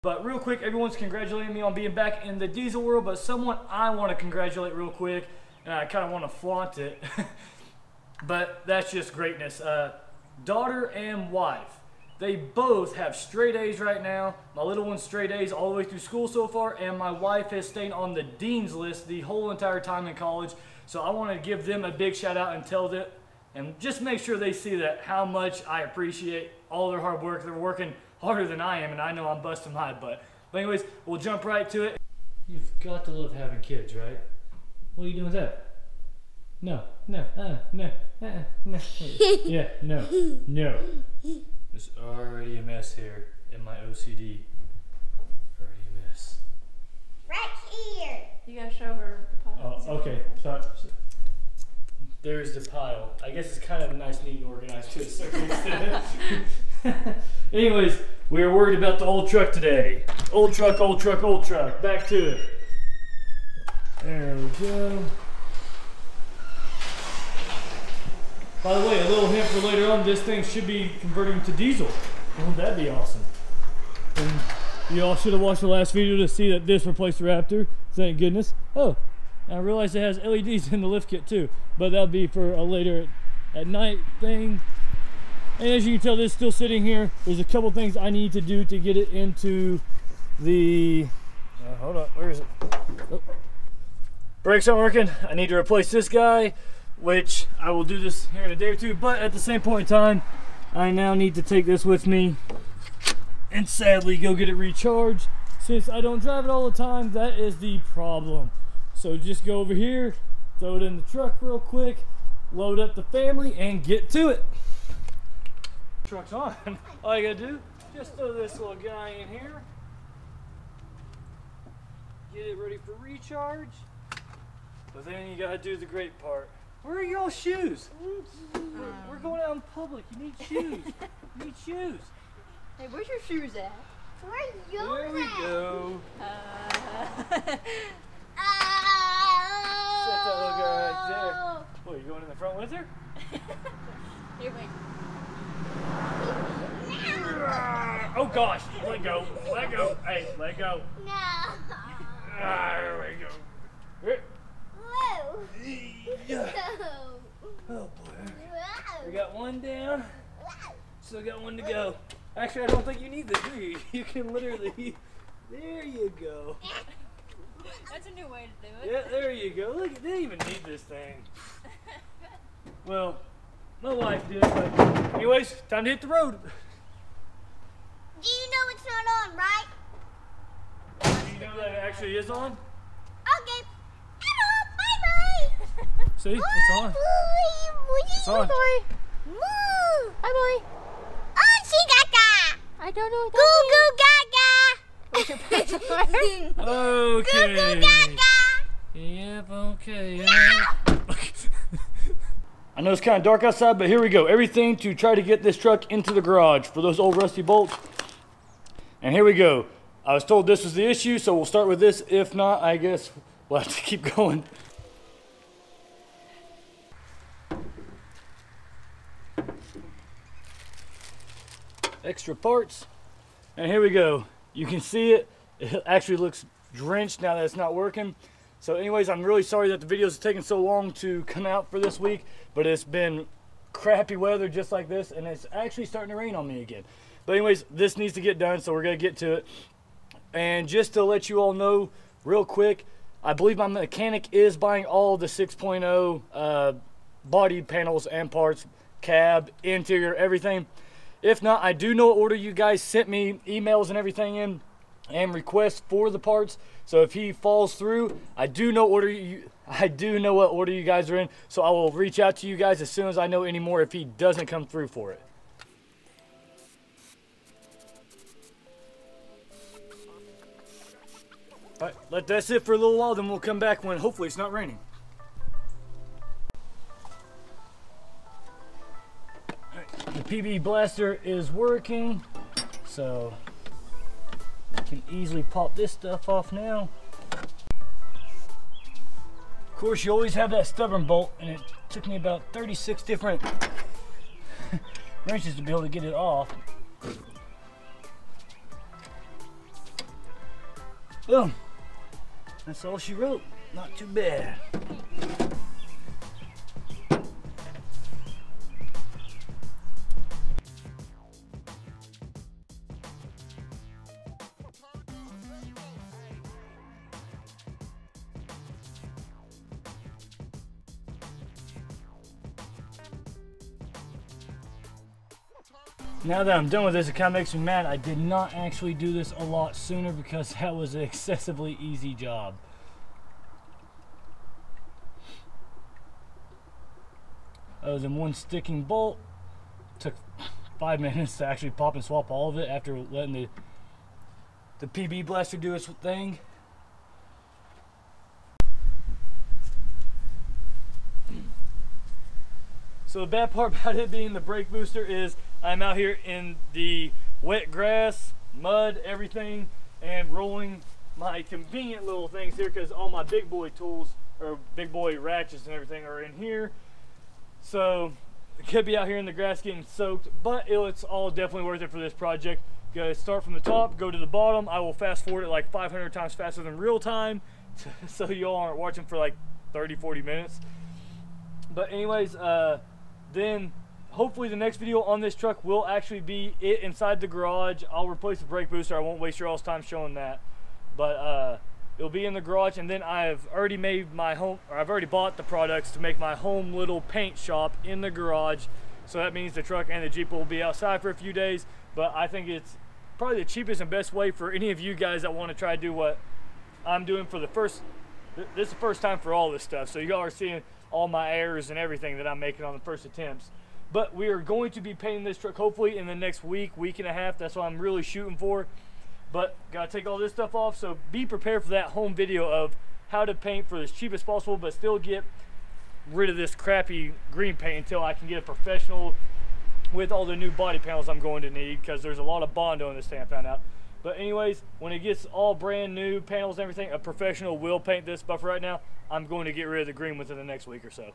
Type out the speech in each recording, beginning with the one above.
But real quick, everyone's congratulating me on being back in the diesel world, but someone I want to congratulate real quick, and I kind of want to flaunt it, but that's just greatness. Daughter and wife, they both have straight A's right now. My little one's straight A's all the way through school so far, and my wife has stayed on the dean's list the whole entire time in college. So I want to give them a big shout out and tell them, and just make sure they see that how much I appreciate all their hard work. They're working harder than I am, and I know I'm busting my butt. But anyways, we'll jump right to it. You've got to love having kids, right? What are you doing with that? No. Yeah, no. There's already a mess here in my OCD. Already a mess. Right here. You gotta show her the pile. Oh, okay. So, there's the pile. I guess it's kind of nice, neat, and organized to a certain extent. Anyways, we are worried about the old truck today. Old truck. Back to it. There we go. By the way, a little hint for later on, this thing should be converting to diesel. Wouldn't that be awesome? And you all should have watched the last video to see that this replaced the Raptor. Thank goodness. Oh, I realized it has LEDs in the lift kit too, but that'll be for a later at night thing. And as you can tell, this is still sitting here. There's a couple things I need to do to get it into the, hold on, where is it? Oh. Brakes aren't working. I need to replace this guy, which I will do this here in a day or two, but at the same point in time, I now need to take this with me and sadly go get it recharged. Since I don't drive it all the time, that is the problem. So just go over here, throw it in the truck real quick, load up the family, and get to it. Truck's on. All you gotta do, just throw this little guy in here, get it ready for recharge, but then you gotta do the great part. Where are your shoes? We're going out in public. You need shoes. You need shoes. Hey, where's your shoes at? Where's yours There we at? go. Set Set that little guy right there. What, you going in the front with her? Here, wait. Oh gosh, let go. Let go. Hey, let go. No. There we go. Whoa. Yeah. Oh boy. We got one down. Still got one to go. Actually, I don't think you need this, do you? You can literally. There you go. That's a new way to do it. Yeah, there you go. Look, they didn't even need this thing. Well, my wife did, but anyways, time to hit the road. Do you know it's not on, right? Do you know that it actually is on? Okay. Hello, bye-bye. See, it's on. It's on. Bye, boy. Oh, she gaga. I don't know what Goo goo gaga. Okay. Goo goo gaga. Yep, okay. Yeah. I know it's kind of dark outside, but here we go. Everything to try to get this truck into the garage for those old rusty bolts. And here we go. I was told this was the issue, so we'll start with this. If not, I guess we'll have to keep going. Extra parts. And here we go. You can see it. It actually looks drenched now that it's not working. So anyways, I'm really sorry that the videos are taking so long to come out for this week, but it's been crappy weather just like this, and it's actually starting to rain on me again. But anyways, this needs to get done, so we're gonna get to it. And just to let you all know real quick, I believe my mechanic is buying all the 6.0 body panels and parts, cab, interior, everything. If not, I do know what order you guys sent me emails and everything in and requests for the parts. So if he falls through, I do know what order you guys are in. So I will reach out to you guys as soon as I know any more if he doesn't come through for it. All right, let that sit for a little while, then we'll come back when hopefully it's not raining. The PB blaster is working, so I can easily pop this stuff off now. Of course, you always have that stubborn bolt, and it took me about 36 different wrenches to be able to get it off. Well, that's all she wrote. Not too bad. Now that I'm done with this, it kind of makes me mad. I did not actually do this a lot sooner because that was an excessively easy job. I was in one sticking bolt. Took 5 minutes to actually pop and swap all of it after letting the PB blaster do its thing. So the bad part about it being the brake booster is I'm out here in the wet grass, mud, everything, and rolling my convenient little things here because all my big boy tools, or big boy ratchets and everything, are in here. So it could be out here in the grass getting soaked, but it's all definitely worth it for this project. You gotta start from the top, go to the bottom. I will fast forward it like 500 times faster than real time, so y'all aren't watching for like 30-40 minutes. But anyways, then hopefully the next video on this truck will actually be it inside the garage. I'll replace the brake booster. I won't waste your all's time showing that, but it'll be in the garage. And then I've already made my home, or I've already bought the products to make my home little paint shop in the garage. So that means the truck and the Jeep will be outside for a few days, but I think it's probably the cheapest and best way for any of you guys that want to try to do what I'm doing for the first, this is the first time for all this stuff. So y'all are seeing all my errors and everything that I'm making on the first attempts. But we are going to be painting this truck hopefully in the next week and a half. That's what I'm really shooting for. But gotta take all this stuff off, so be prepared for that home video of how to paint for as cheap as possible, but still get rid of this crappy green paint until I can get a professional with all the new body panels I'm going to need, because there's a lot of Bondo in this thing I found out. But anyways, when it gets all brand new panels and everything, a professional will paint this. But for right now, I'm going to get rid of the green within the next week or so.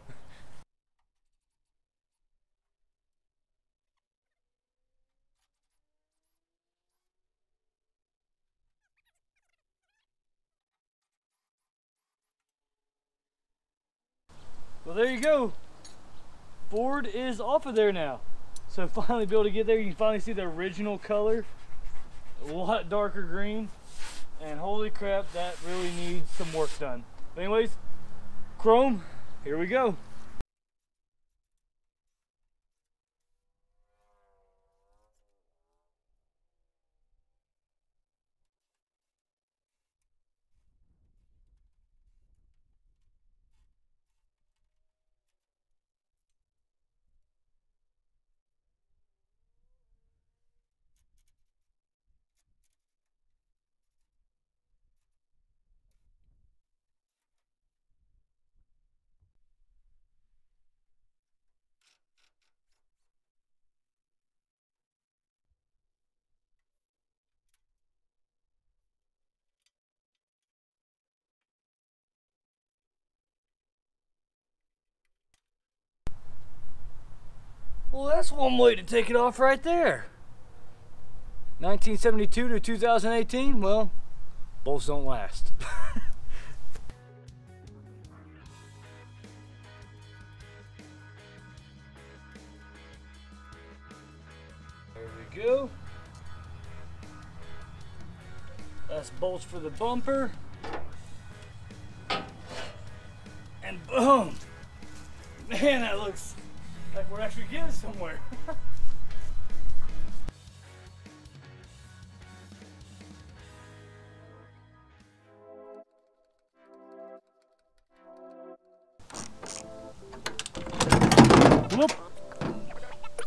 Well, there you go. Ford is off of there now. So finally be able to get there. You can finally see the original color. A lot darker green. And holy crap, that really needs some work done. But anyways, chrome, here we go. Well, that's one way to take it off right there. 1972 to 2018, well, bolts don't last. There we go. That's bolts for the bumper. And boom! Man, that looks like we're actually getting somewhere. Whoop.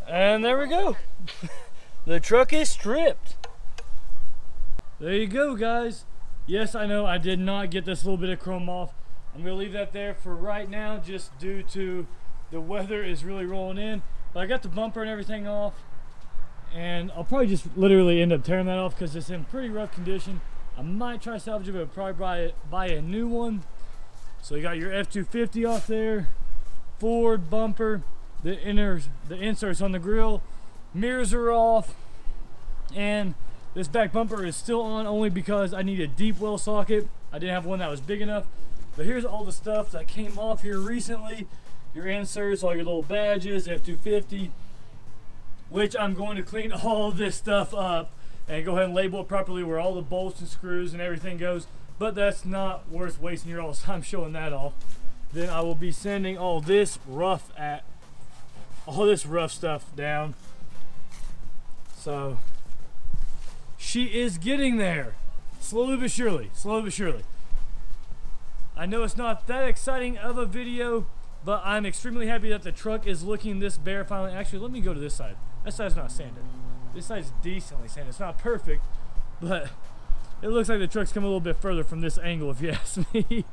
And there we go. The truck is stripped. There you go, guys. Yes, I know I did not get this little bit of chrome off. I'm gonna leave that there for right now, just due to the weather is really rolling in. But I got the bumper and everything off, and I'll probably just literally end up tearing that off because it's in pretty rough condition. I might try to salvage it, but probably buy a new one. So you got your F-250 off there, Ford bumper, the inserts on the grill, mirrors are off, and This back bumper is still on only because I need a deep well socket. I didn't have one that was big enough. But here's all the stuff that came off here recently. Your inserts, all your little badges, F250, which I'm going to clean all this stuff up and go ahead and label it properly where all the bolts and screws and everything goes. But that's not worth wasting your all's time showing that off. Then I will be sending all this rough stuff down. So she is getting there, slowly but surely, slowly but surely. I know it's not that exciting of a video, but I'm extremely happy that the truck is looking this bare finally. Actually, let me go to this side. That side's not sanded. This side's decently sanded. It's not perfect, but it looks like the truck's come a little bit further from this angle, if you ask me.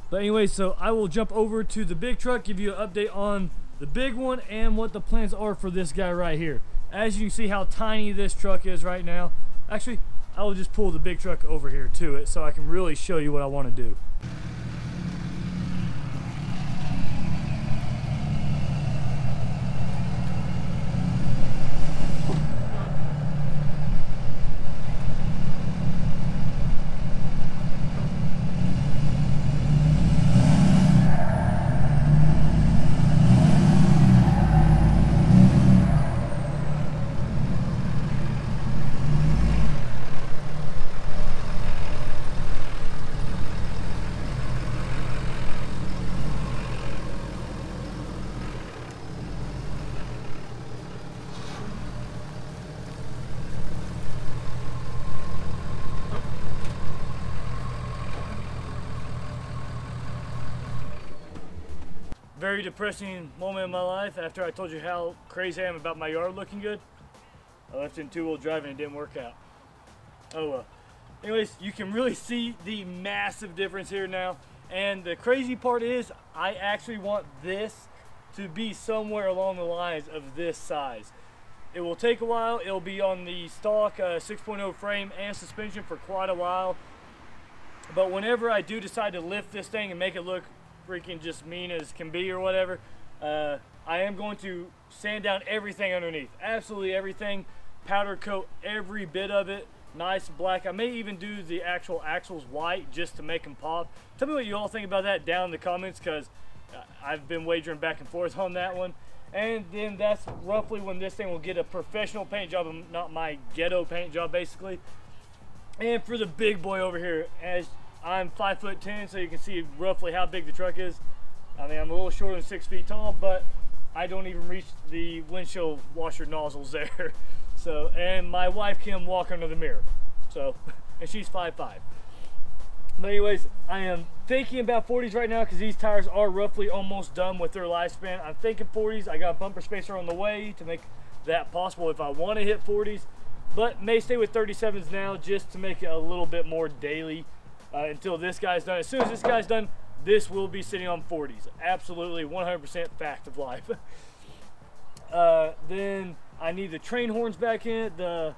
But anyway, so I will jump over to the big truck, give you an update on the big one and what the plans are for this guy right here. As you can see how tiny this truck is right now. Actually, I will just pull the big truck over here to it so I can really show you what I want to do. Very depressing moment in my life after I told you how crazy I am about my yard looking good. I left in two-wheel drive and it didn't work out. Oh well. Anyways, you can really see the massive difference here now. And the crazy part is I actually want this to be somewhere along the lines of this size. It will take a while. It'll be on the stock 6.0 frame and suspension for quite a while. But whenever I do decide to lift this thing and make it look freaking just mean as can be or whatever, I am going to sand down everything underneath, absolutely everything, powder coat every bit of it nice black. I may even do the actual axles white just to make them pop. Tell me what you all think about that down in the comments, because I've been wagering back and forth on that one. And then that's roughly when this thing will get a professional paint job and not my ghetto paint job basically. And for the big boy over here, as I'm 5'10", so you can see roughly how big the truck is. I mean, I'm a little shorter than 6 feet tall, but I don't even reach the windshield washer nozzles there. So, and my wife can walk under the mirror. So, and she's 5'5". But anyways, I am thinking about 40s right now because these tires are roughly almost done with their lifespan. I'm thinking 40s. I got a bumper spacer on the way to make that possible if I want to hit 40s, but may stay with 37s now just to make it a little bit more daily. Until this guy's done. As soon as this guy's done, this will be sitting on 40s. Absolutely 100% fact of life. Then I need the train horns back in it. The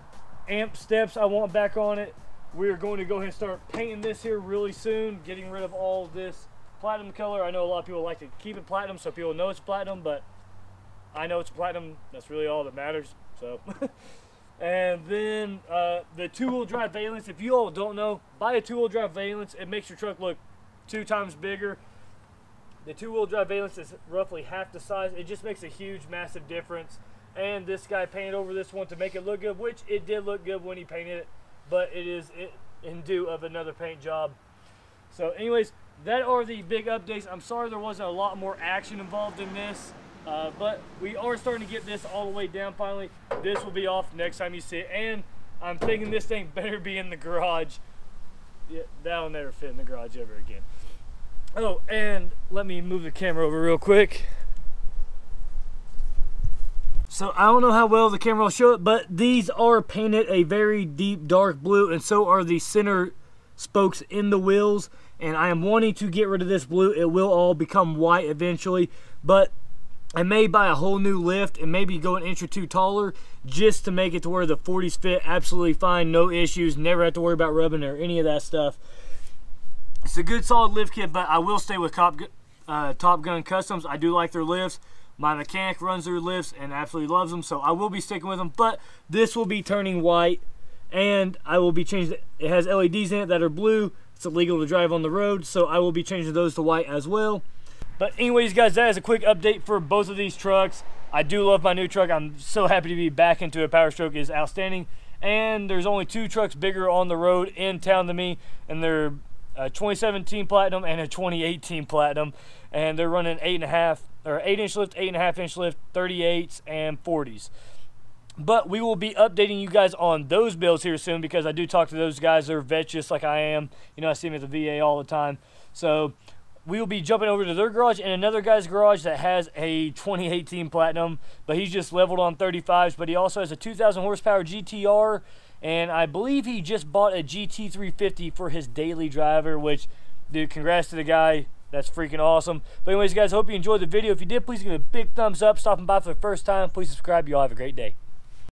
amp steps I want back on it. We're going to go ahead and start painting this here really soon. Getting rid of all this platinum color. I know a lot of people like to keep it platinum so people know it's platinum, but I know it's platinum. That's really all that matters. So. And then the two-wheel drive valence, if you all don't know, buy a two-wheel drive valence. It makes your truck look 2 times bigger. The two-wheel drive valence is roughly half the size. It just makes a huge, massive difference. And this guy painted over this one to make it look good, which it did look good when he painted it, but it is in due of another paint job. So anyways, that are the big updates. I'm sorry there wasn't a lot more action involved in this. But we are starting to get this all the way down finally. This will be off next time you see it. And I'm thinking this thing better be in the garage. Yeah, that'll never fit in the garage ever again. Oh, and let me move the camera over real quick. So I don't know how well the camera will show it, but these are painted a very deep dark blue, and so are the center spokes in the wheels. And I am wanting to get rid of this blue. It will all become white eventually, but I may buy a whole new lift and maybe go an inch or two taller just to make it to where the 40s fit absolutely fine, no issues, never have to worry about rubbing or any of that stuff. It's a good solid lift kit, but I will stay with Top Gun Customs. I do like their lifts. My mechanic runs their lifts and absolutely loves them, so I will be sticking with them. But this will be turning white, and I will be changing. It has LEDs in it that are blue. It's illegal to drive on the road, so I will be changing those to white as well. But anyways, guys, that is a quick update for both of these trucks. I do love my new truck. I'm so happy to be back into a PowerChoke. It's outstanding. And there's only 2 trucks bigger on the road in town than me, and they're a 2017 Platinum and a 2018 Platinum, and they're running 8-inch lift, 8.5-inch lift, 38s, and 40s. But we will be updating you guys on those builds here soon, because I do talk to those guys. They're vets just like I am. You know, I see them at the VA all the time. So we will be jumping over to their garage and another guy's garage that has a 2018 Platinum, but he's just leveled on 35s, but he also has a 2,000 horsepower GTR, and I believe he just bought a GT350 for his daily driver, which, dude, congrats to the guy. That's freaking awesome. But anyways, guys, hope you enjoyed the video. If you did, please give it a big thumbs up. Stopping by for the first time, please subscribe. You all have a great day.